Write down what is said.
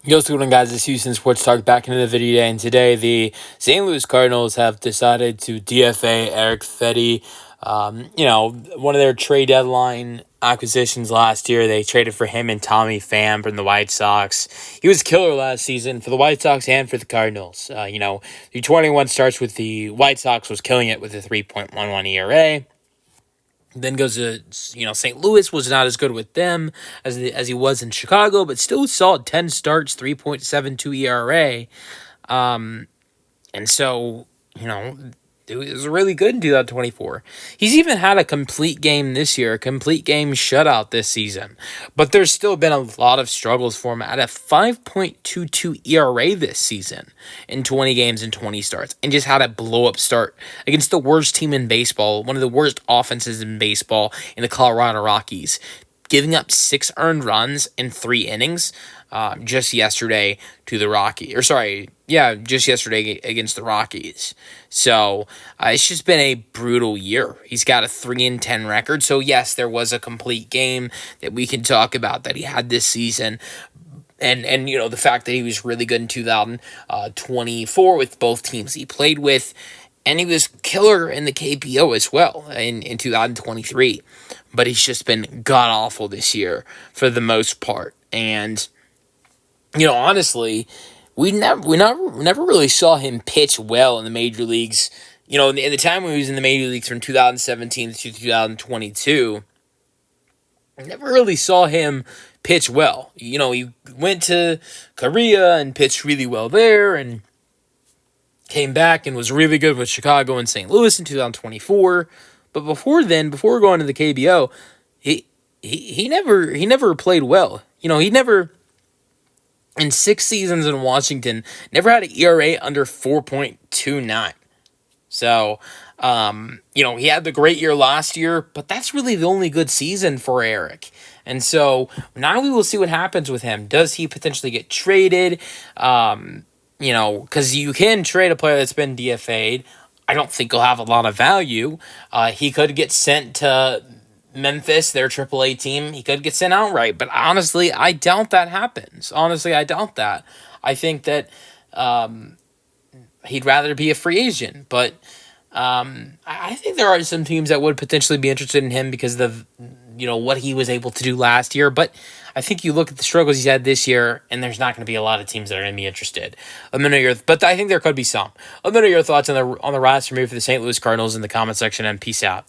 Yo, what's going on, guys? It's Houston Sports Talk back into the video today, and today the St. Louis Cardinals have decided to DFA Erick Fedde. One of their trade deadline acquisitions last year, they traded for him and Tommy Pham from the White Sox. He was killer last season for the White Sox and for the Cardinals. The 21 starts with the White Sox was killing it with a 3.11 ERA. Then goes to, St. Louis was not as good with them as he was in Chicago, but still solid 10 starts, 3.72 ERA. And so, it was really good in 2024. He's even had a complete game this year, a complete game shutout this season. But there's still been a lot of struggles for him at a 5.22 ERA this season in 20 games and 20 starts. And just had a blow-up start against the worst team in baseball, one of the worst offenses in baseball in the Colorado Rockies, giving up 6 earned runs in 3 innings just yesterday to the Rockies. Just yesterday against the Rockies. So it's just been a brutal year. He's got a 3-10 record. So yes, there was a complete game that we can talk about that he had this season. And the fact that he was really good in 2024 with both teams he played with. And he was killer in the KPO as well in 2023. But he's just been god-awful this year for the most part. And, honestly, we never really saw him pitch well in the major leagues. In the time when he was in the major leagues from 2017 to 2022, I never really saw him pitch well. He went to Korea and pitched really well there and came back and was really good with Chicago and St. Louis in 2024. But before going to the KBO, he never played well. He never, in 6 seasons in Washington, never had an ERA under 4.29. So, he had the great year last year, but that's really the only good season for Erick. And so now we will see what happens with him. Does he potentially get traded? Because you can trade a player that's been DFA'd. I don't think he'll have a lot of value. He could get sent to Memphis, their AAA team. He could get sent outright. But honestly, I doubt that happens. I think that he'd rather be a free agent. But I think there are some teams that would potentially be interested in him because of what he was able to do last year. But I think you look at the struggles he's had this year, and there's not going to be a lot of teams that are going to be interested. But I think there could be some. Let me know your thoughts on the roster move for the St. Louis Cardinals in the comment section, and peace out.